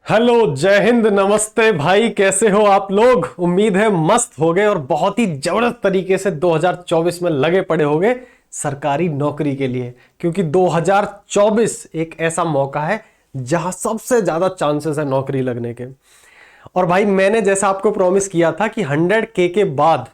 Hello, जय हिंद, नमस्ते भाई। कैसे हो आप लोग? उम्मीद है मस्त हो गए और बहुत ही जबरदस्त तरीके से 2024 में लगे पड़े होगे सरकारी नौकरी के लिए, क्योंकि 2024 एक ऐसा मौका है जहां सबसे ज्यादा चांसेस है नौकरी लगने के। और भाई मैंने जैसा आपको प्रॉमिस किया था कि 100K के बाद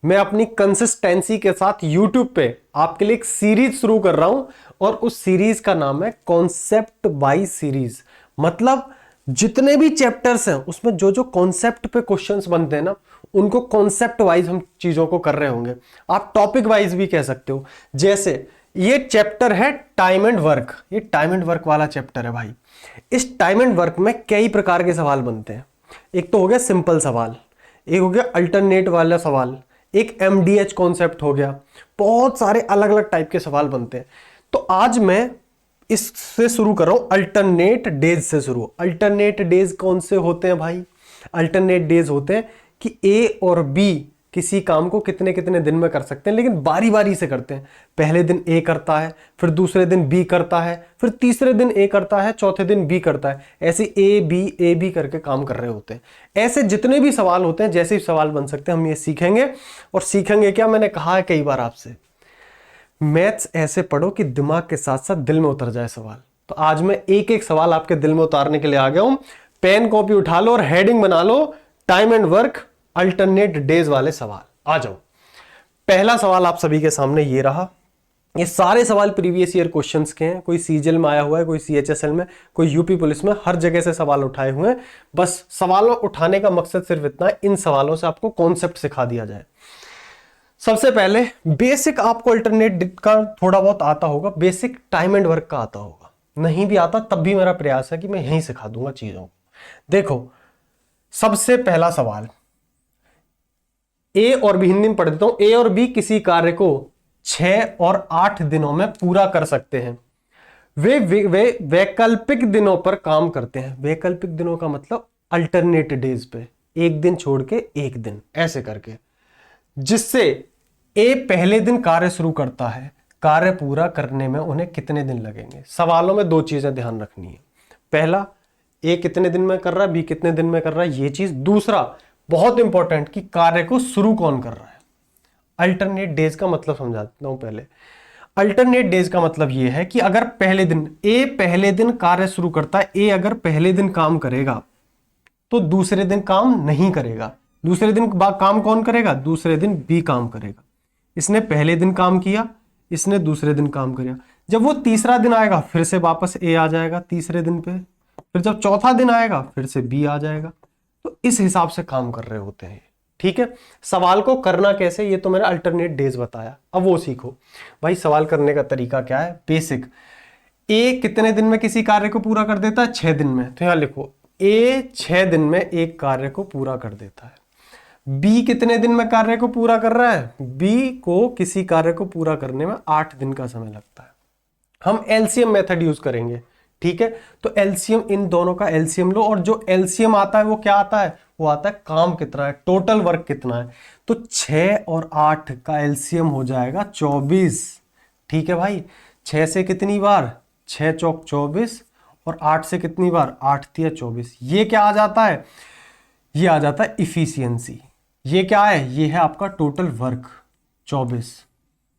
मैं अपनी कंसिस्टेंसी के साथ YouTube पे आपके लिए एक सीरीज शुरू कर रहा हूं, और उस सीरीज का नाम है कॉन्सेप्ट वाइज सीरीज। मतलब जितने भी चैप्टर्स हैं उसमें जो जो कॉन्सेप्ट पे क्वेश्चंस बनते हैं ना, उनको कॉन्सेप्ट वाइज हम चीजों को कर रहे होंगे। आप टॉपिक वाइज भी कह सकते हो। जैसे ये चैप्टर है टाइम एंड वर्क, ये टाइम एंड वर्क वाला चैप्टर है भाई। इस टाइम एंड वर्क में कई प्रकार के सवाल बनते हैं। एक तो हो गया सिंपल सवाल, एक हो गया अल्टरनेट वाला सवाल, एक एमडीएच कॉन्सेप्ट हो गया। बहुत सारे अलग अलग टाइप के सवाल बनते हैं। तो आज मैं इससे शुरू कर रहा हूं, अल्टरनेट डेज से शुरू। अल्टरनेट डेज कौन से होते हैं भाई? अल्टरनेट डेज होते हैं कि ए और बी किसी काम को कितने कितने दिन में कर सकते हैं, लेकिन बारी बारी से करते हैं। पहले दिन ए करता है, फिर दूसरे दिन बी करता है, फिर तीसरे दिन ए करता है, चौथे दिन बी करता है। ऐसे ए बी करके काम कर रहे होते हैं। ऐसे जितने भी सवाल होते हैं, जैसे भी सवाल बन सकते हैं, हम ये सीखेंगे। और सीखेंगे क्या, मैंने कहा है कई बार आपसे, मैथ्स ऐसे पढ़ो कि दिमाग के साथ साथ दिल में उतर जाए सवाल। तो आज मैं एक एक सवाल आपके दिल में उतारने के लिए आ गया हूं। पेन कॉपी उठा लो और हेडिंग बना लो, time and work alternate days वाले सवाल। आ जाओ। पहला सवाल आप सभी के सामने ये रहा। ये सारे सवाल प्रीवियस ईयर क्वेश्चंस के हैं। कोई सीजीएल में आया हुआ है, कोई सीएचएसएल में, कोई यूपी पुलिस में, हर जगह से सवाल उठाए हुए हैं। बस सवालों उठाने का मकसद सिर्फ इतना है, इन सवालों से आपको कॉन्सेप्ट सिखा दिया जाए। सबसे पहले बेसिक आपको अल्टरनेट का थोड़ा बहुत आता होगा, बेसिक टाइम एंड वर्क का आता होगा। नहीं भी आता तब भी मेरा प्रयास है कि मैं यहीं सिखा दूंगा चीजों को। देखो, सबसे पहला सवाल, ए और बी, हिंदी में पढ़ देता हूं। ए और बी किसी कार्य को 6 और 8 दिनों में पूरा कर सकते हैं। वे वैकल्पिक दिनों पर काम करते हैं। वैकल्पिक दिनों का मतलब अल्टरनेट डेज पे, एक दिन छोड़ के एक दिन, ऐसे करके, जिससे ए पहले दिन कार्य शुरू करता है। कार्य पूरा करने में उन्हें कितने दिन लगेंगे? सवालों में दो चीजें ध्यान रखनी है। पहला, ए कितने दिन में कर रहा है, बी कितने दिन में कर रहा है, ये चीज। दूसरा बहुत इंपॉर्टेंट, कि कार्य को शुरू कौन कर रहा है। अल्टरनेट डेज का मतलब समझा देता हूं पहले। अल्टरनेट डेज का मतलब यह है कि अगर पहले दिन ए पहले दिन कार्य शुरू करता है, ए अगर पहले दिन काम करेगा तो दूसरे दिन काम नहीं करेगा। दूसरे दिन काम कौन करेगा? दूसरे दिन बी काम करेगा। इसने पहले दिन काम किया, इसने दूसरे दिन काम किया। जब वो तीसरा दिन आएगा फिर से वापस ए आ जाएगा तीसरे दिन पे, फिर जब चौथा दिन आएगा फिर से बी आ जाएगा। तो इस हिसाब से काम कर रहे होते हैं। ठीक है, सवाल को करना कैसे, ये तो मैंने अल्टरनेट डेज बताया। अब वो सीखो भाई, सवाल करने का तरीका क्या है। बेसिक, ए कितने दिन में किसी कार्य को पूरा कर देता है? 6 दिन में। तो यहां लिखो, ए 6 दिन में एक कार्य को पूरा कर देता है। बी कितने दिन में कार्य को पूरा कर रहा है? बी को किसी कार्य को पूरा करने में 8 दिन का समय लगता है। हम एलसीएम मेथड यूज करेंगे। ठीक है, तो एलसीएम, इन दोनों का एलसीएम लो, और जो एलसीएम आता है वो क्या आता है? वो आता है काम कितना है, टोटल वर्क कितना है। तो 6 और 8 का एलसीएम हो जाएगा 24। ठीक है भाई, 6 से कितनी बार? 6 चौक 24, और 8 से कितनी बार? 8 तिया 24। ये क्या आ जाता है? ये आ जाता है इफिशियंसी। ये क्या है? ये है आपका टोटल वर्क 24।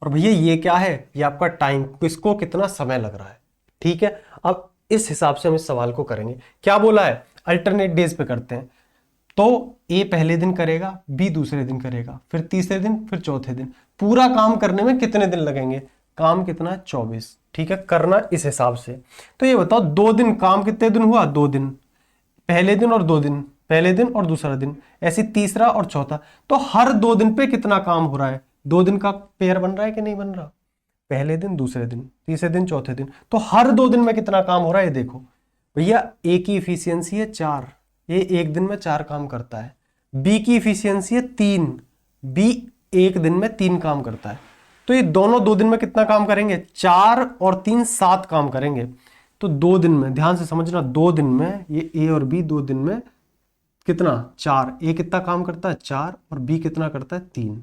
और भैया ये क्या है? ये आपका टाइम, किसको कितना समय लग रहा है। ठीक है, अब इस हिसाब से हम इस सवाल को करेंगे। क्या बोला है? अल्टरनेट डेज पे करते हैं। तो ए पहले दिन करेगा, बी दूसरे दिन करेगा, फिर तीसरे दिन, फिर चौथे दिन। पूरा काम करने में कितने दिन लगेंगे? काम कितना है? 24। ठीक है, करना इस हिसाब से। तो ये बताओ, 2 दिन काम कितने दिन हुआ? 2 दिन। पहले दिन और 2 दिन, पहले दिन और दूसरा दिन, ऐसे तीसरा और चौथा। तो हर 2 दिन पे कितना काम हो रहा है? 2 दिन का पेयर बन रहा है कि नहीं बन रहा? पहले दिन, दूसरे दिन, तीसरे दिन, चौथे दिन। तो हर 2 दिन में कितना काम हो रहा है ये देखो भैया। ए की इफिशियंसी है 4, ये एक दिन में 4 काम करता है। बी की इफिशियंसी है 3, बी एक दिन में 3 काम करता है। तो ये दोनों 2 दिन में कितना काम करेंगे? 4 और 3 7 काम करेंगे। तो 2 दिन में, ध्यान से समझना, 2 दिन में ये ए और बी 2 दिन में कितना? 4। ए कितना काम करता है? 4। और बी कितना करता है? 3।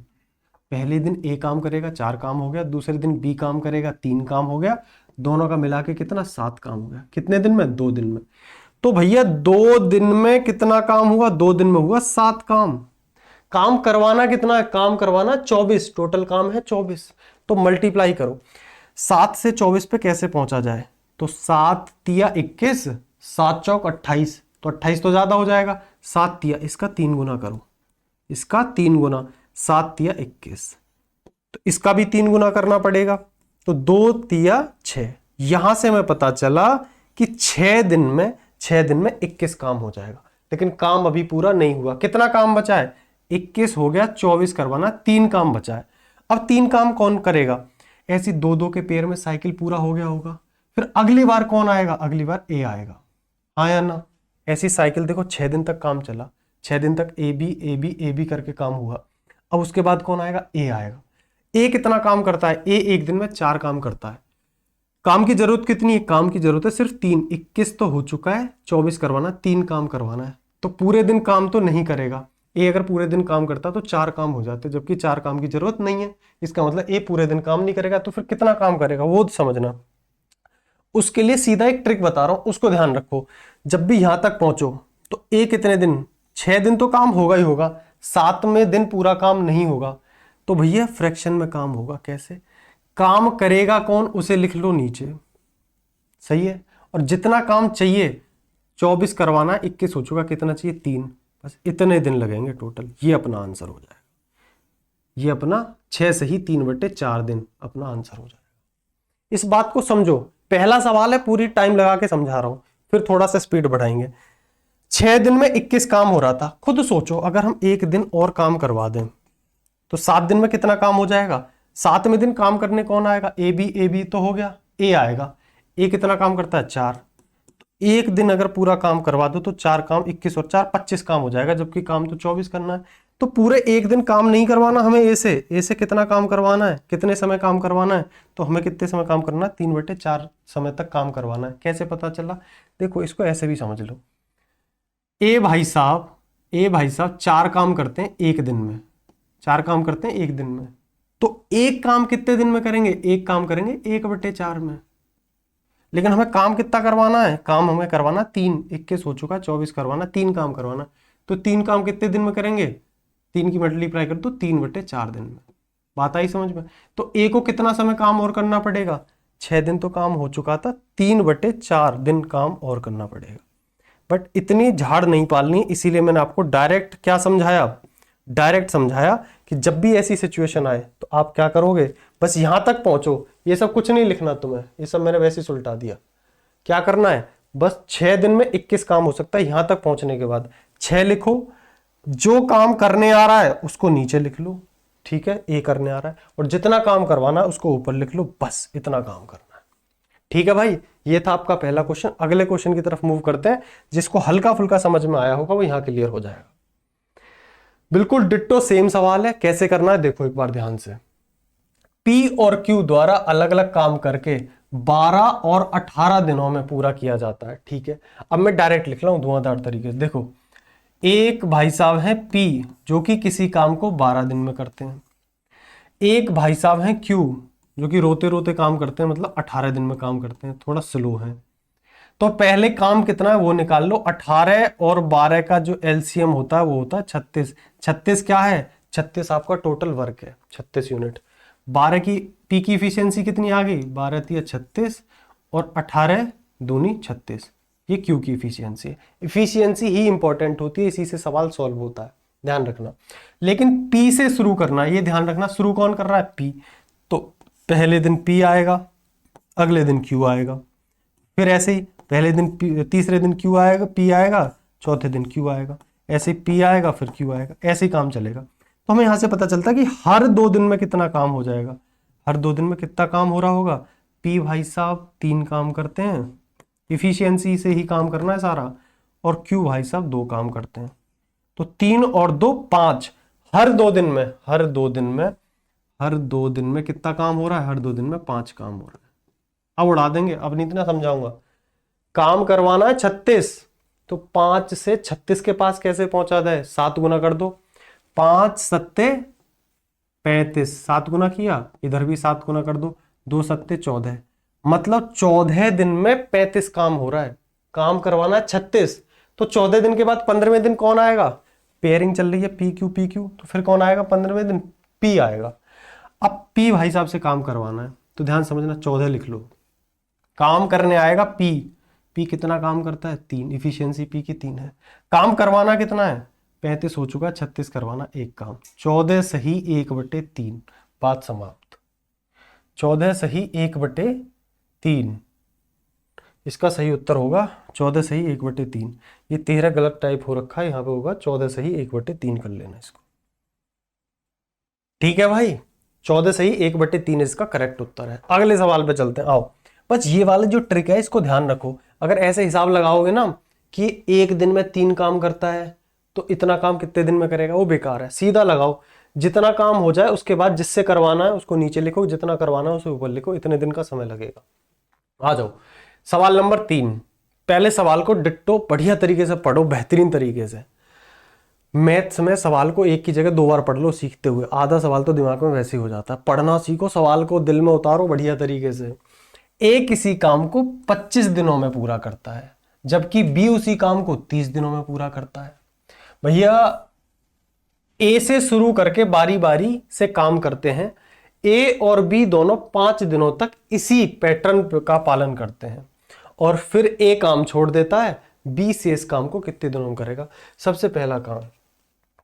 पहले दिन ए काम करेगा, 4 काम हो गया। दूसरे दिन बी काम करेगा, 3 काम हो गया। दोनों का मिला के कितना? 7 काम हो गया। कितने दिन में? 2 दिन में। तो भैया 2 दिन में कितना काम हुआ, 2 दिन में हुआ 7 काम। काम करवाना कितना है, काम करवाना 24, टोटल काम है 24। तो मल्टीप्लाई करो 7 से 24 पे कैसे पहुंचा जाए, तो 7 तिया 21, 7 चौक 28, तो 28 तो ज्यादा हो जाएगा, 7 तिया इसका 3 गुना करो, इसका 3 गुना, 7 तिया 21, तो इसका भी 3 गुना करना पड़ेगा, तो 2 तिया 6। यहां से मैं पता चला कि 6 दिन में 21 काम हो जाएगा। लेकिन काम अभी पूरा नहीं हुआ, कितना काम बचा है, 21 हो गया, 24 करवाना, 3 काम बचा है। अब 3 काम कौन करेगा, ऐसी 2-2 के पेयर में साइकिल पूरा हो गया होगा, फिर अगली बार कौन आएगा, अगली बार ए आएगा, हाँ या ना। ऐसी साइकिल देखो 6 दिन तक काम चला, 6 दिन तक ए बी करके काम हुआ। अब उसके बाद कौन आएगा, ए आएगा। ए कितना काम करता है, ए एक दिन में 4 काम करता है। काम की जरूरत कितनी है, काम की जरूरत है सिर्फ 3, 21 तो हो चुका है, 24 करवाना, 3 काम करवाना है। तो पूरे दिन काम तो नहीं करेगा, ए अगर पूरे दिन काम करता तो 4 काम हो जाते, जबकि 4 काम की जरूरत नहीं है। इसका मतलब ए पूरे दिन काम नहीं करेगा, तो फिर कितना काम करेगा वो समझना। उसके लिए सीधा एक ट्रिक बता रहा हूं, उसको ध्यान रखो। जब भी यहां तक पहुंचो तो ए कितने दिन, 6 दिन तो काम होगा ही होगा, 7वें दिन पूरा काम नहीं होगा, तो भैया फ्रैक्शन में काम होगा। कैसे काम करेगा कौन, उसे लिख लो नीचे, सही है। और जितना काम चाहिए 24 करवाना, 21 हो चुका, कितना चाहिए 3, बस इतने दिन लगेंगे टोटल। ये अपना आंसर हो जाएगा, ये अपना 6 से ही 3/4 दिन अपना आंसर हो जाएगा। इस बात को समझो, पहला सवाल है, पूरी टाइम लगा के समझा रहा हूं, फिर थोड़ा सा स्पीड बढ़ाएंगे। 6 दिन में 21 काम हो रहा था, खुद सोचो अगर हम 1 दिन और काम करवा दें तो 7 दिन में कितना काम हो जाएगा। 7वें दिन काम करने कौन आएगा, ए बी तो हो गया, ए आएगा। ए कितना काम करता है, 4। एक दिन अगर पूरा काम करवा दो तो 4 काम, 21 और 4 25 काम हो जाएगा, जबकि काम तो 24 करना है। तो पूरे एक दिन काम नहीं करवाना हमें, ए से कितना काम करवाना है, कितने समय काम करवाना है, तो हमें कितने समय काम करना है, 3/4 समय तक काम करवाना है। कैसे पता चला, देखो इसको ऐसे भी समझ लो। ए भाई साहब 4 काम करते हैं एक दिन में, 4 काम करते हैं एक दिन में, तो एक काम कितने दिन में करेंगे, एक काम करेंगे 1/4 में। लेकिन हमें काम कितना करवाना है, काम हमें करवाना 3, 21 हो चुका, 24 करवाना, 3 काम करवाना, तो 3 काम कितने दिन में करेंगे, 3 की मल्टीप्लाई कर दो, 3/4 दिन में। बात आई समझ में। तो ए को कितना समय काम और करना पड़ेगा, 6 दिन तो काम हो चुका था, 3/4 दिन काम और करना पड़ेगा। बट इतनी झाड़ नहीं पालनी, इसीलिए मैंने आपको डायरेक्ट क्या समझाया, डायरेक्ट समझाया कि जब भी ऐसी सिचुएशन आए तो आप क्या करोगे, बस यहां तक पहुंचो, ये सब कुछ नहीं लिखना तुम्हें, ये सब मैंने वैसे ही सुलटा दिया। क्या करना है, बस 6 दिन में 21 काम हो सकता है, यहां तक पहुंचने के बाद 6 लिखो, जो काम करने आ रहा है उसको नीचे लिख लो, ठीक है, ए करने आ रहा है, और जितना काम करवाना है उसको ऊपर लिख लो, बस इतना काम करना है। ठीक है भाई, ये था आपका पहला क्वेश्चन। अगले क्वेश्चन की तरफ मूव करते हैं, जिसको हल्का फुल्का समझ में आया होगा वो यहां क्लियर हो जाएगा। बिल्कुल डिट्टो सेम सवाल है, कैसे करना है देखो एक बार ध्यान से। P और Q द्वारा अलग अलग काम करके 12 और 18 दिनों में पूरा किया जाता है, ठीक है। अब मैं डायरेक्ट लिख रहा हूं धुआंधार तरीके से। देखो एक भाई साहब हैं P जो कि किसी काम को 12 दिन में करते हैं, एक भाई साहब हैं Q जो कि रोते रोते काम करते हैं, मतलब 18 दिन में काम करते हैं, थोड़ा स्लो है। तो पहले काम कितना है वो निकाल लो, 18 और 12 का जो एलसीएम होता है वो होता है 36। 36 क्या है, 36 आपका टोटल वर्क है, 36 यूनिट। 12 की पी की इफिशियंसी कितनी आ गई, 12 तिया 36 और 18 दूनी 36, ये क्यू की इफिशियंसी है। इफिशियंसी ही इंपॉर्टेंट होती है, इसी से सवाल सॉल्व होता है, ध्यान रखना। लेकिन पी से शुरू करना, ये ध्यान रखना, शुरू कौन कर रहा है, पी। तो पहले दिन पी आएगा, अगले दिन क्यू आएगा, फिर ऐसे ही पहले दिन तीसरे दिन क्यू आएगा, पी आएगा, चौथे दिन क्यू आएगा, ऐसे पी आएगा फिर क्यू आएगा, ऐसे ही काम चलेगा। तो हमें यहां से पता चलता है कि हर 2 दिन में कितना काम हो जाएगा, हर 2 दिन में कितना काम हो रहा होगा। पी भाई साहब 3 काम करते हैं, इफिशियंसी से ही काम करना है सारा, और क्यू भाई साहब 2 काम करते हैं, तो 3 और 2 5, हर 2 दिन में, हर 2 दिन में, हर 2 दिन में कितना काम हो रहा है, हर 2 दिन में 5 काम हो रहा है। अब उड़ा देंगे, अब नहीं इतना समझाऊंगा। काम करवाना है 36, तो 5 से 36 के पास कैसे पहुंचा जाए, 7 गुना कर दो, 5 सत्ते 35, 7 गुना किया, इधर भी 7 गुना कर दो, 2 सत्ते 14, मतलब 14 दिन में 35 काम हो रहा है। काम करवाना है 36, तो 14 दिन के बाद 15वें दिन कौन आएगा? पेयरिंग चल रही है पी क्यू पी क्यू, तो फिर कौन आएगा 15वें दिन? पी आएगा। अब पी भाई साहब से काम करवाना है, तो ध्यान समझना, 14 लिख लो। काम करने आएगा पी, पी कितना काम करता है? 3, इफिशियंसी पी की 3 है। काम करवाना कितना है? 35 हो चुका, 36 करवाना एक काम, 14 सही 1/3, बात समाप्त। 14 सही 1/3, इसका सही उत्तर होगा 14 सही 1/3। ये 13 गलत टाइप हो रखा है, यहाँ पे होगा 14 सही 1/3 कर लेना इसको। ठीक है भाई, 14 सही 1/3 इसका करेक्ट उत्तर है। अगले सवाल पे चलते हैं, आओ। बस ये वाला जो ट्रिक है इसको ध्यान रखो। अगर ऐसे हिसाब लगाओगे ना कि एक दिन में 3 काम करता है तो इतना काम कितने दिन में करेगा, वो बेकार है। सीधा लगाओ, जितना काम हो जाए उसके बाद जिससे करवाना है उसको नीचे लिखो, जितना करवाना है उसे ऊपर लिखो, इतने दिन का समय लगेगा। आ जाओ सवाल नंबर 3। पहले सवाल को डिट्टो बढ़िया तरीके से पढ़ो, बेहतरीन तरीके से। मैथ्स में सवाल को एक की जगह 2 बार पढ़ लो सीखते हुए, आधा सवाल तो दिमाग में वैसे ही हो जाता है। पढ़ना सीखो, सवाल को दिल में उतारो बढ़िया तरीके से। ए किसी काम को 25 दिनों में पूरा करता है, जबकि बी उसी काम को 30 दिनों में पूरा करता है। भैया ए से शुरू करके बारी बारी से काम करते हैं। ए और बी दोनों 5 दिनों तक इसी पैटर्न का पालन करते हैं, और फिर ए काम छोड़ देता है, बी से इस काम को कितने दिनों में करेगा? सबसे पहला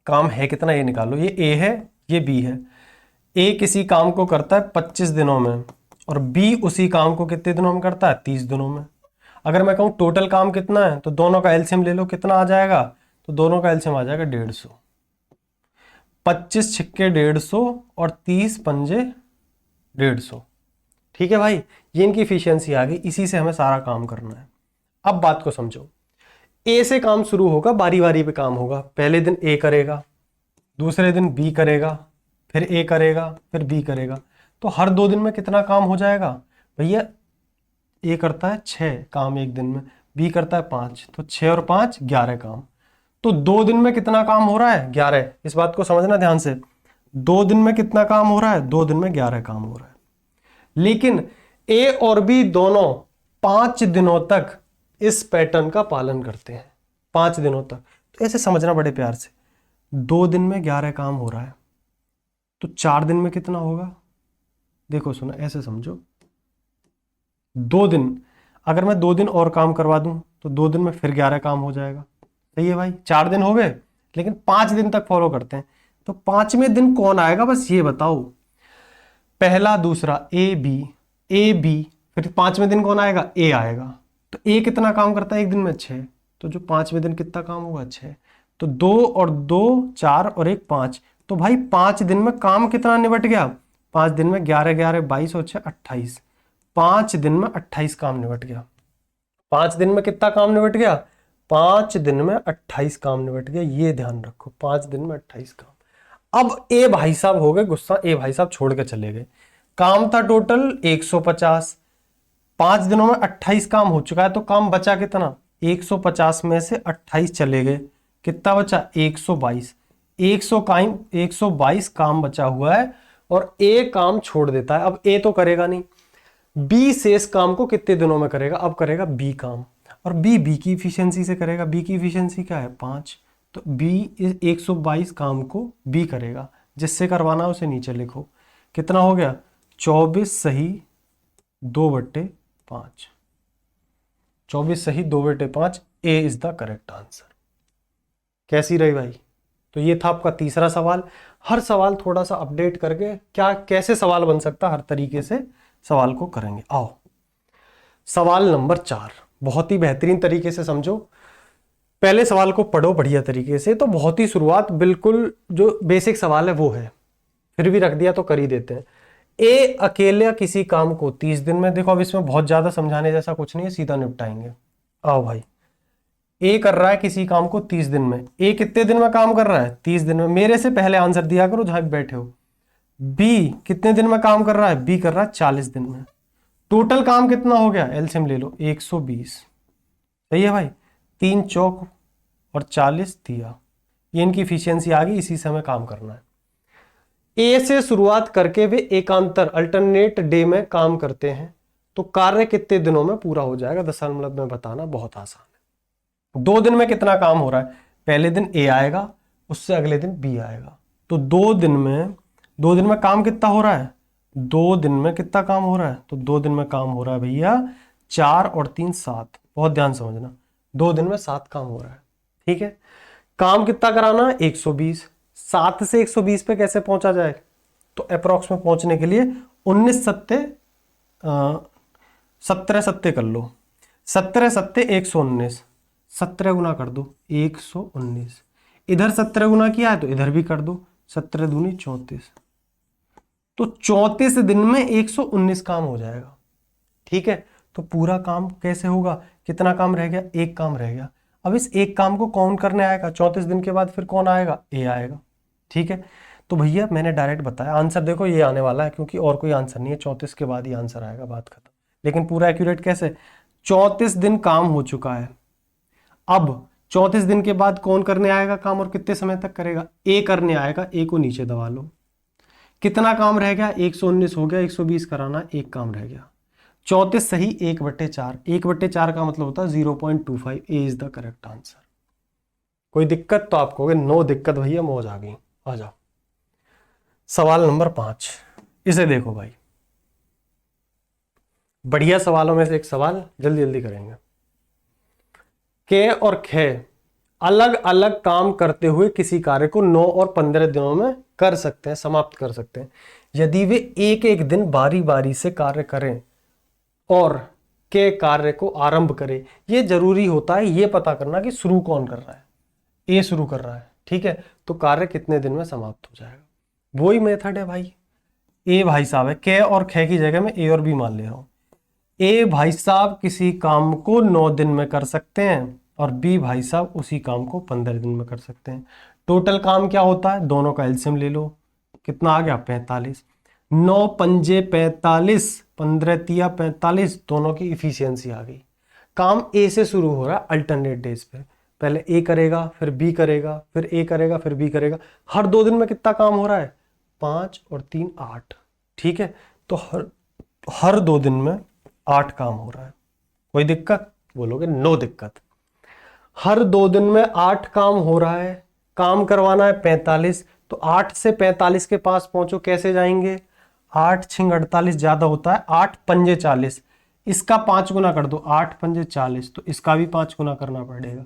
काम है कितना, ये निकालो। ये ए है, ये बी है। ए किसी काम को करता है 25 दिनों में, और बी उसी काम को कितने दिनों में करता है? 30 दिनों में। अगर मैं कहूं टोटल काम कितना है, तो दोनों का एलसीएम ले लो, कितना आ जाएगा? तो दोनों का एलसीएम आ जाएगा 150। 25 छिक्के 150 और 30 पंजे 150। ठीक है भाई, ये इनकी इफिशियंसी आ गई, इसी से हमें सारा काम करना है। अब बात को समझो, ए से काम शुरू होगा, बारी बारी पे काम होगा। पहले दिन ए करेगा, दूसरे दिन बी करेगा, फिर ए करेगा, फिर बी करेगा। तो हर 2 दिन में कितना काम हो जाएगा? भैया ए करता है 6 काम एक दिन में, बी करता है 5, तो 6 और 5 11 काम। तो 2 दिन में कितना काम हो रहा है? 11। इस बात को समझना ध्यान से, 2 दिन में कितना काम हो रहा है? 2 दिन में 11 काम हो रहा है। लेकिन ए और बी दोनों 5 दिनों तक इस पैटर्न का पालन करते हैं, 5 दिनों तक। तो ऐसे समझना बड़े प्यार से, 2 दिन में 11 काम हो रहा है, तो 4 दिन में कितना होगा? देखो सुनो, ऐसे समझो, 2 दिन, अगर मैं 2 दिन और काम करवा दूं तो 2 दिन में फिर 11 काम हो जाएगा। सही है भाई, 4 दिन हो गए, लेकिन 5 दिन तक फॉलो करते हैं। तो 5वें दिन कौन आएगा, बस ये बताओ। पहला दूसरा ए बी, फिर 5वें दिन कौन आएगा? ए आएगा। तो ए कितना काम करता है एक दिन में? 6। तो जो 5वें दिन कितना काम होगा? 6। तो 2 और 2 4 और 1 5। तो भाई 5 दिन में काम कितना निपट गया? 5 दिन में 11 11 22 और 6 28। 5 दिन में 28 काम निपट गया। 5 दिन में कितना काम निपट गया? 5 दिन में 28 काम निपट गया। ये ध्यान रखो, 5 दिन में 28 काम। अब ए भाई साहब हो गए गुस्सा, ए भाई साहब छोड़ के चले गए। काम था टोटल 150, 5 दिनों में 28 काम हो चुका है, तो काम बचा कितना? 150 में से 28 चले गए, कितना बचा? 122। 122 काम बचा हुआ है, और ए काम छोड़ देता है। अब ए तो करेगा नहीं, बी शेष काम को कितने दिनों में करेगा? अब करेगा बी काम, और बी की इफिशियंसी से करेगा। बी की इफिशियंसी क्या है? 5। तो बी 122 काम को बी करेगा, जिससे करवाना उसे नीचे लिखो। कितना हो गया? 24 सही 2/5। 24 सही 2/5, ए इज द करेक्ट आंसर। कैसी रही भाई? तो ये था आपका तीसरा सवाल। हर सवाल थोड़ा सा अपडेट करके क्या कैसे सवाल बन सकता, हर तरीके से सवाल को करेंगे। आओ सवाल नंबर 4, बहुत ही बेहतरीन तरीके से समझो। पहले सवाल को पढ़ो बढ़िया तरीके से, तो बहुत ही शुरुआत बिल्कुल जो बेसिक सवाल है वो है, फिर भी रख दिया तो कर ही देते हैं। ए अकेले किसी काम को 30 दिन में, देखो अब इसमें बहुत ज्यादा समझाने जैसा कुछ नहीं है, सीधा निपटाएंगे। आओ भाई, ए कर रहा है किसी काम को 30 दिन में। ए कितने दिन में काम कर रहा है? 30 दिन में। मेरे से पहले आंसर दिया करो जहां बैठे हो। बी कितने दिन में काम कर रहा है? बी कर रहा है 40 दिन में। टोटल काम कितना हो गया? एलसीएम ले लो, 120। सही है भाई, 3 चौक और 40 दिया। ये इनकी इफिशियंसी आ गई, इसी से हमें काम करना है। ए से शुरुआत करके वे एकांतर अल्टरनेट डे में काम करते हैं। तो कार्य कितने दिनों में पूरा हो जाएगा दशमलव में बताना बहुत आसान है। 2 दिन में कितना काम हो रहा है, पहले दिन ए आएगा, उससे अगले दिन बी आएगा, तो 2 दिन में काम कितना हो रहा है, 2 दिन में कितना काम हो रहा है, तो 2 दिन में काम हो रहा है भैया 4 और 3 7, बहुत ध्यान समझना, 2 दिन में 7 काम हो रहा है। ठीक है, काम कितना कराना है 120, 7 से 120 पे कैसे पहुंचा जाए, तो अप्रोक्स में पहुंचने के लिए 19 सत्ते 17 सत्ते कर लो, 17 सत्ते 119, 17 गुना कर दो 119, इधर 17 गुना किया है तो इधर भी कर दो, 17 दूनी 34, तो 34 दिन में 119 काम हो जाएगा। ठीक है, तो पूरा काम कैसे होगा, कितना काम रह गया, एक काम रह गया। अब इस एक काम को कौन करने आएगा, 34 दिन के बाद फिर कौन आएगा, ए आएगा। ठीक है, तो भैया मैंने डायरेक्ट बताया, आंसर देखो ये आने वाला है, क्योंकि और कोई आंसर नहीं है, 34 के बाद ही आंसर आएगा, बात खत्म। लेकिन पूरा एक्यूरेट कैसे, 34 दिन काम हो चुका है, अब 34 दिन के बाद कौन करने आएगा काम और कितने समय तक करेगा, ए करने आएगा, ए को नीचे दबा लो, कितना काम रह गया 119 हो गया, 120 कराना, एक काम रह गया, 34 सही 1/4, 1/4 का मतलब होता है 0.25, ए इज द करेक्ट आंसर। कोई दिक्कत, तो आप कहोगे नो दिक्कत भैया, मौज आ गई। आ जाओ सवाल नंबर 5, इसे देखो भाई, बढ़िया सवालों में से एक सवाल, जल्दी जल्दी करेंगे। के और खे अलग अलग काम करते हुए किसी कार्य को 9 और 15 दिनों में कर सकते हैं, समाप्त कर सकते हैं। यदि वे एक एक दिन बारी बारी से कार्य करें और के कार्य को आरंभ करें, यह जरूरी होता है ये पता करना कि शुरू कौन कर रहा है, ए शुरू कर रहा है। ठीक है, तो कार्य कितने दिन में समाप्त हो जाएगा, वही मेथड है भाई। ए भाई साहब है, के और खे की जगह में ए और बी मान ले रहा हूं। ए भाई साहब किसी काम को 9 दिन में कर सकते हैं और बी भाई साहब उसी काम को 15 दिन में कर सकते हैं। टोटल काम क्या होता है, दोनों का एलसीएम ले लो, कितना आ गया 45, 9 पंजे 45, 15 तिया 45, दोनों की इफिशियंसी आ गई। काम ए से शुरू हो रहा है अल्टरनेट डेज पे, पहले ए करेगा फिर बी करेगा फिर ए करेगा फिर बी करेगा, हर 2 दिन में कितना काम हो रहा है, 5 और 3 8। ठीक है, तो हर 2 दिन में 8 काम हो रहा है। कोई दिक्कत, बोलोगे नो दिक्कत। हर 2 दिन में 8 काम हो रहा है, काम करवाना है 45, तो 8 से 45 के पास पहुंचो, कैसे जाएंगे, 8 छिंग 48 ज्यादा होता है, 8 पंजे 40, इसका 5 गुना कर दो, 8 पंजे 40, तो इसका भी 5 गुना करना पड़ेगा,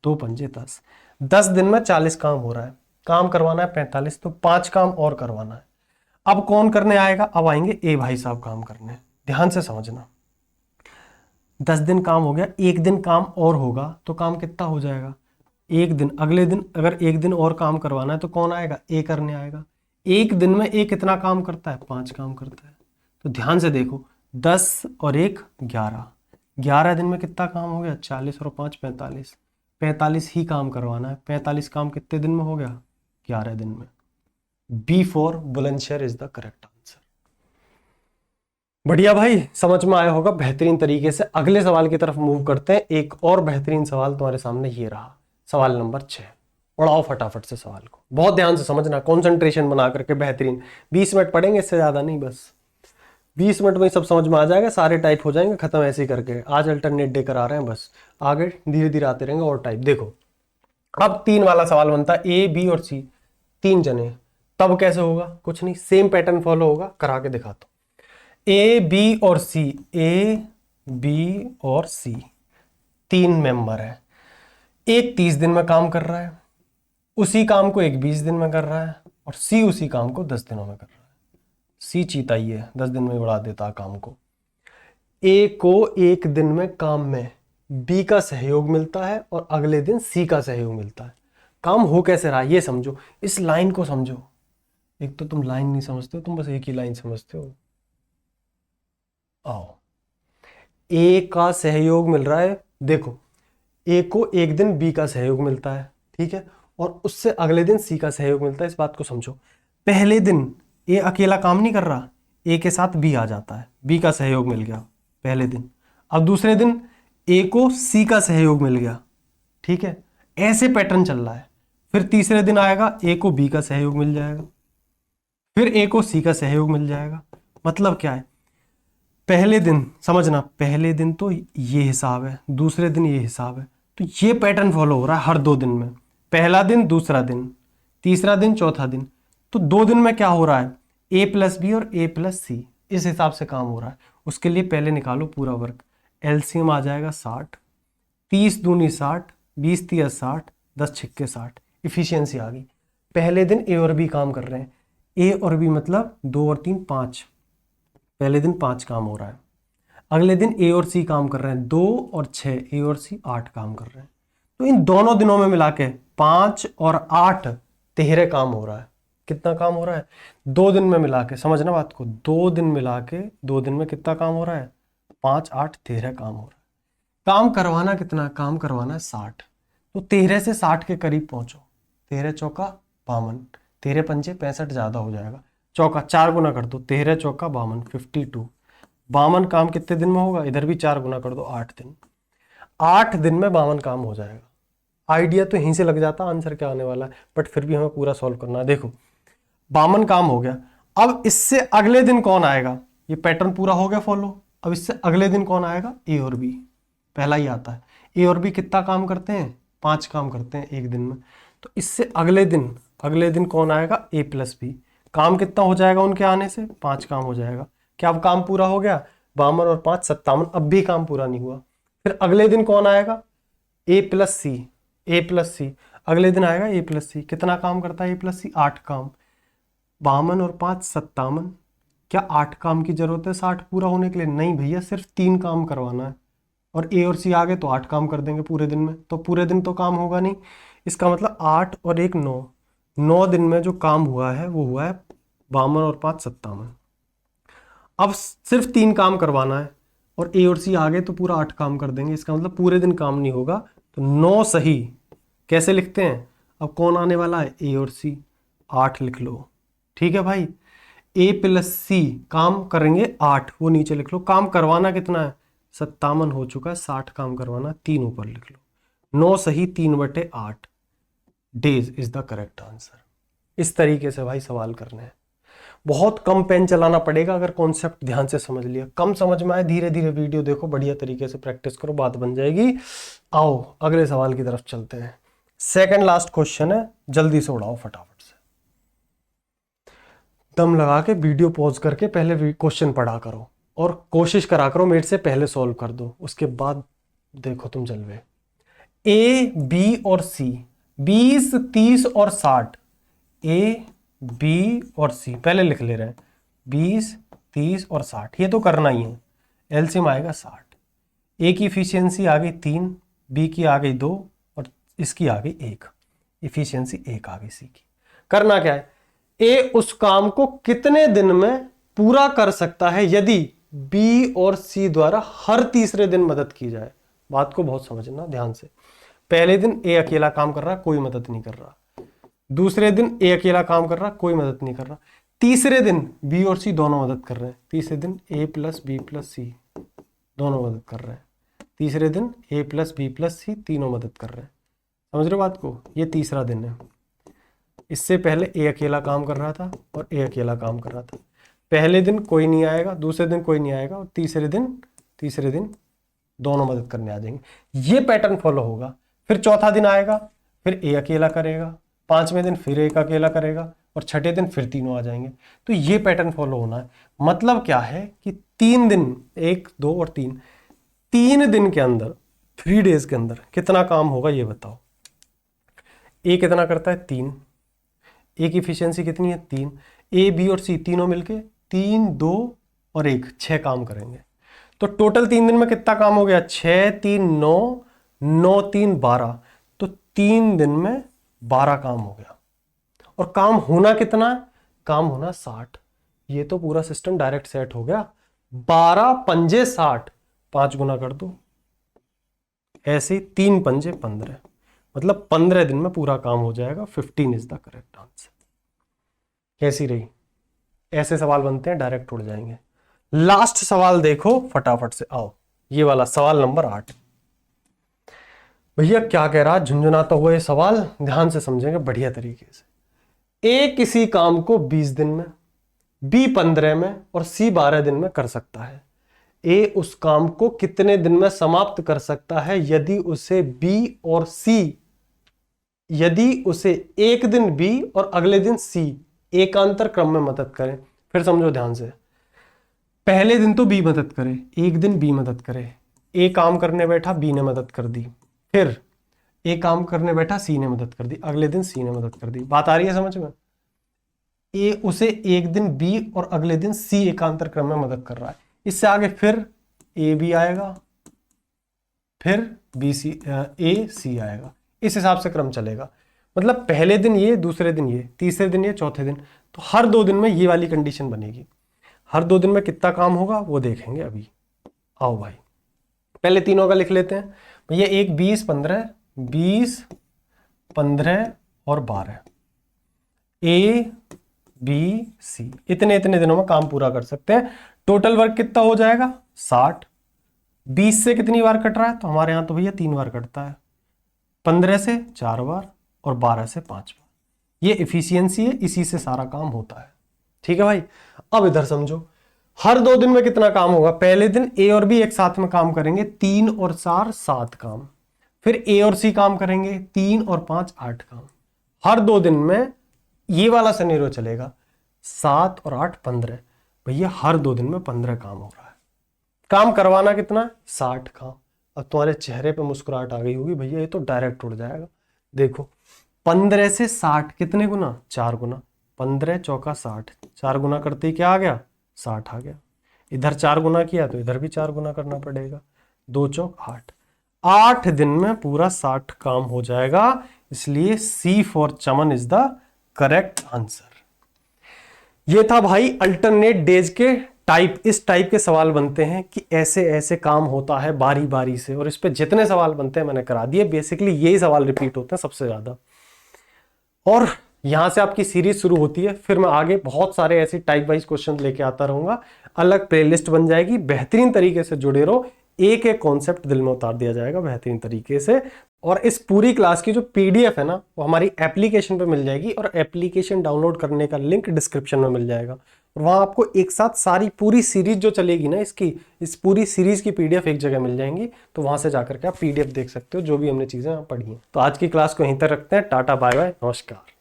2 पंजे 10, 10 दिन में 40 काम हो रहा है, काम करवाना है 45, तो 5 काम और करवाना है। अब कौन करने आएगा, अब आएंगे ए भाई साहब काम करने, ध्यान से समझना। 10 दिन काम हो गया, एक दिन काम और होगा तो काम कितना हो जाएगा, एक दिन, अगले दिन अगर एक दिन और काम करवाना है तो कौन आएगा, ए करने आएगा। एक दिन में ए कितना काम करता है, 5 काम करता है। तो ध्यान से देखो, 10 और 1 11, 11 दिन में कितना काम हो गया, 40 और 5 45, 45 ही काम करवाना है, 45 काम कितने दिन में हो गया, 11 दिन में। B for Bulandshahr is the correct answer. बढ़िया भाई, समझ में आया होगा बेहतरीन तरीके से। अगले सवाल की तरफ मूव करते हैं। एक और बेहतरीन सवाल तुम्हारे सामने ये रहा, सवाल नंबर 6। उड़ाओ फटाफट से सवाल को, बहुत ध्यान से समझना, कंसंट्रेशन बना करके बेहतरीन। 20 मिनट पढ़ेंगे, इससे ज्यादा नहीं, बस 20 मिनट में सब समझ में आ जाएगा, सारे टाइप हो जाएंगे खत्म ऐसे ही करके। आज अल्टरनेट डे करा रहे हैं, बस आगे धीरे धीरे आते रहेंगे और टाइप। देखो अब 3 वाला सवाल बनता है, ए बी और सी 3 जने, तब कैसे होगा, कुछ नहीं, सेम पैटर्न फॉलो होगा, करा के दिखाता हूं। ए बी और सी, ए बी और सी 3 मेंबर है, एक 30 दिन में काम कर रहा है, उसी काम को एक 20 दिन में कर रहा है, और सी उसी काम को 10 दिनों में कर रहा है। सी चीता ही है, 10 दिन में उड़ा देता काम को। ए को एक दिन में काम में बी का सहयोग मिलता है और अगले दिन सी का सहयोग मिलता है। काम हो कैसे रहा है ये समझो, इस लाइन को समझो। एक तो तुम लाइन नहीं समझते हो, तुम बस एक ही लाइन समझते हो। आओ, ए का सहयोग मिल रहा है, देखो ए को एक दिन बी का सहयोग मिलता है, ठीक है, और उससे अगले दिन सी का सहयोग मिलता है। इस बात को समझो, पहले दिन ए अकेला काम नहीं कर रहा, ए के साथ बी आ जाता है, बी का सहयोग मिल गया पहले दिन। अब दूसरे दिन ए को सी का सहयोग मिल गया, ठीक है, ऐसे पैटर्न चल रहा है। फिर तीसरे दिन आएगा, ए को बी का सहयोग मिल जाएगा, फिर ए को सी का सहयोग मिल जाएगा। मतलब क्या है, पहले दिन समझना, पहले दिन तो ये हिसाब है, दूसरे दिन ये हिसाब है, तो ये पैटर्न फॉलो हो रहा है हर 2 दिन में। पहला दिन, दूसरा दिन, तीसरा दिन, चौथा दिन। तो 2 दिन में क्या हो रहा है, a प्लस बी और a प्लस सी, इस हिसाब से काम हो रहा है। उसके लिए पहले निकालो पूरा वर्क। एलसीएम आ जाएगा 60, 30 दूनी 60, 20 तिया 60, 10 छिक्के 60। इफिशियंसी आ गई। पहले दिन ए और बी काम कर रहे हैं, ए और बी मतलब 2 और 3 5, पहले दिन 5 काम हो रहा है। अगले दिन ए और सी काम कर रहे हैं, 2 और 6, ए और सी 8 काम कर रहे हैं। तो इन दोनों दिनों में मिला के 5 और 8 13 काम हो रहा है। कितना काम हो रहा है 2 दिन में मिला के, समझना बात को, 2 दिन मिला के 2 दिन में कितना काम हो रहा है, 5 8 13 काम हो रहा है। काम करवाना कितना, काम करवाना है 60। तो 13 से 60 के करीब पहुंचो। 13 चौका 52, 13 पंजे 65 ज्यादा हो जाएगा, चौका 4 गुना कर दो, 13 चौका 52, 52। 52 काम कितने दिन में होगा, इधर भी 4 गुना कर दो, 8 दिन। 8 दिन में 52 काम हो जाएगा। आइडिया तो यहीं से लग जाता आंसर क्या आने वाला है, बट फिर भी हमें पूरा सॉल्व करना है। देखो 52 काम हो गया। अब इससे अगले दिन कौन आएगा, ये पैटर्न पूरा हो गया फॉलो। अब इससे अगले दिन कौन आएगा, ए और बी, पहला ही आता है। ए और बी कितना काम करते हैं, 5 काम करते हैं एक दिन में। तो इससे अगले दिन कौन आएगा, ए प्लस बी। काम कितना हो जाएगा उनके आने से, 5 काम हो जाएगा। क्या अब काम पूरा हो गया, 52 और 5 57, अब भी काम पूरा नहीं हुआ। फिर अगले दिन कौन आएगा, ए प्लस सी, ए प्लस सी। अगले दिन आएगा ए प्लस सी, कितना काम करता है ए प्लस सी, 8 काम। 52 और 5 57, क्या 8 काम की जरूरत है 60 पूरा होने के लिए, नहीं भैया, सिर्फ 3 काम करवाना है। और ए और सी आ गए तो 8 काम कर देंगे पूरे दिन में, तो पूरे दिन तो काम होगा नहीं। इसका मतलब 8 और 1 9, 9 दिन में जो काम हुआ है वो हुआ है 52 और 5 57। अब सिर्फ 3 काम करवाना है और ए और सी आ गए तो पूरा 8 काम कर देंगे। इसका मतलब पूरे दिन काम नहीं होगा, तो 9 सही। कैसे लिखते हैं, अब कौन आने वाला है, ए और सी, 8 लिख लो। ठीक है भाई, ए प्लस सी काम करेंगे 8, वो नीचे लिख लो। काम करवाना कितना है, 57 हो चुका है, 60 काम करवाना, 3 ऊपर लिख लो। 9 सही, 3/8 days is the correct answer. इस तरीके से भाई सवाल करने हैं। बहुत कम पेन चलाना पड़ेगा अगर कॉन्सेप्ट ध्यान से समझ लिया। कम समझ में आए, धीरे धीरे वीडियो देखो, बढ़िया तरीके से प्रैक्टिस करो, बात बन जाएगी। आओ अगले सवाल की तरफ चलते हैं। सेकंड लास्ट क्वेश्चन है, जल्दी से उड़ाओ फटाफट से। दम लगा के वीडियो पॉज करके पहले क्वेश्चन पढ़ा करो और कोशिश करा करो मेरे से पहले सॉल्व कर दो, उसके बाद देखो तुम जलवे। ए बी और सी, 20 30 और 60। ए बी और सी पहले लिख ले रहे हैं, 20 30 और 60, ये तो करना ही है। एलसीएम आएगा 60। ए की इफिशियंसी आ गई 3, बी की आ गई 2 और इसकी आ गई 1। इफिशियंसी 1 आ गई सी की। करना क्या है, ए उस काम को कितने दिन में पूरा कर सकता है यदि बी और सी द्वारा हर तीसरे दिन मदद की जाए। बात को बहुत समझना ध्यान से। पहले दिन ए अकेला काम कर रहा, कोई मदद नहीं कर रहा। दूसरे दिन ए अकेला काम कर रहा, कोई मदद नहीं कर रहा। तीसरे दिन बी और सी दोनों मदद कर रहे हैं। तीसरे दिन ए प्लस बी प्लस सी दोनों मदद कर रहे हैं। तीसरे दिन ए प्लस बी प्लस सी तीनों मदद कर रहे हैं। समझ रहे हो बात को, ये तीसरा दिन है। इससे पहले ए अकेला काम कर रहा था और ए अकेला काम कर रहा था। पहले दिन कोई नहीं आएगा, दूसरे दिन कोई नहीं आएगा और तीसरे दिन दोनों मदद करने आ जाएंगे। ये पैटर्न फॉलो होगा। फिर चौथा दिन आएगा, फिर ए अकेला करेगा, 5वें दिन फिर एक अकेला करेगा और छठे दिन फिर तीनों आ जाएंगे। तो ये पैटर्न फॉलो होना है। मतलब क्या है कि 3 दिन, 1 2 और 3 दिन के अंदर, 3 डेज के अंदर कितना काम होगा ये बताओ। ए कितना करता है 3, ए की इफिशियंसी कितनी है 3। ए बी और सी तीनों मिलके 3 2 और 1 6 काम करेंगे। तो टोटल 3 दिन में कितना काम हो गया, 6 3 9, 9 3 12। तो 3 दिन में 12 काम हो गया। और काम होना कितना, काम होना 60। ये तो पूरा सिस्टम डायरेक्ट सेट हो गया। 12 पंजे 60, 5 गुना कर दो, ऐसे 3 पंजे 15, मतलब 15 दिन में पूरा काम हो जाएगा। 15 इज द करेक्ट आंसर। कैसी रही, ऐसे सवाल बनते हैं डायरेक्ट उड़ जाएंगे। लास्ट सवाल देखो फटाफट से, आओ ये वाला सवाल नंबर 8। भैया क्या कह रहा, झुंझुनाता हुआ ये सवाल, ध्यान से समझेंगे बढ़िया तरीके से। ए किसी काम को 20 दिन में, बी 15 में और सी 12 दिन में कर सकता है। ए उस काम को कितने दिन में समाप्त कर सकता है यदि उसे बी और सी, यदि उसे एक दिन बी और अगले दिन सी एकांतर क्रम में मदद करें। फिर समझो ध्यान से, पहले दिन तो बी मदद करे, एक दिन बी मदद करे, ए काम करने बैठा, बी ने मदद कर दी, फिर ए काम करने बैठा, सी ने मदद कर दी, अगले दिन सी ने मदद कर दी। बात आ रही है समझ में? ए उसे एक दिन बी और अगले दिन सी एकांतर क्रम में मदद कर रहा है। इससे आगे फिर ए बी आएगा, फिर बी सी ए सी आएगा। इस हिसाब से क्रम चलेगा। मतलब पहले दिन ये, दूसरे दिन ये, तीसरे दिन ये, चौथे दिन। तो हर 2 दिन में ये वाली कंडीशन बनेगी। हर 2 दिन में कितना काम होगा वो देखेंगे अभी। आओ भाई पहले तीनों का लिख लेते हैं भैया। एक 20 15, 20 15 और 12, ए बी सी इतने इतने दिनों में काम पूरा कर सकते हैं। टोटल वर्क कितना हो जाएगा? 60। 20 से कितनी बार कट रहा है? तो हमारे यहां तो भैया 3 बार कटता है। 15 से 4 बार और 12 से 5 बार। ये एफिशिएंसी है, इसी से सारा काम होता है। ठीक है भाई। अब इधर समझो, हर 2 दिन में कितना काम होगा? पहले दिन ए और बी एक साथ में काम करेंगे, 3 और 4 7 काम। फिर ए और सी काम करेंगे, 3 और 5 8 काम। हर 2 दिन में ये वाला सिनेरियो चलेगा, 7 और 8 15। भैया हर 2 दिन में 15 काम हो रहा है। काम करवाना कितना? 60 काम। अब तुम्हारे चेहरे पे मुस्कुराहट आ गई होगी, भैया ये तो डायरेक्ट उड़ जाएगा। देखो 15 से 60 कितने गुना? 4 गुना। 15 चौका 60, 4 गुना करते ही क्या आ गया? 60 आ गया। इधर 4 गुना किया तो इधर भी 4 गुना करना पड़ेगा। 2 चौक 8। 8 दिन में पूरा 60 काम हो जाएगा। इसलिए C for Chaman is the correct answer. ये था भाई अल्टरनेट डेज के टाइप। इस टाइप के सवाल बनते हैं कि ऐसे ऐसे काम होता है बारी बारी से, और इस पे जितने सवाल बनते हैं मैंने करा दिए। बेसिकली यही सवाल रिपीट होते हैं सबसे ज्यादा, और यहां से आपकी सीरीज शुरू होती है। फिर मैं आगे बहुत सारे ऐसे टाइप वाइज क्वेश्चन लेके आता रहूंगा। अलग प्लेलिस्ट बन जाएगी। बेहतरीन तरीके से जुड़े रहो, एक एक कॉन्सेप्ट दिल में उतार दिया जाएगा बेहतरीन तरीके से। और इस पूरी क्लास की जो पीडीएफ है ना, वो हमारी एप्लीकेशन पे मिल जाएगी, और एप्लीकेशन डाउनलोड करने का लिंक डिस्क्रिप्शन में मिल जाएगा। और वहां आपको एक साथ सारी पूरी सीरीज जो चलेगी ना इसकी, इस पूरी सीरीज की पीडीएफ एक जगह मिल जाएंगी। तो वहां से जाकर के आप पीडीएफ देख सकते हो जो भी हमने चीजें पढ़ी हैं। तो आज की क्लास को यहीं तक रखते हैं। टाटा बाय बाय, नमस्कार।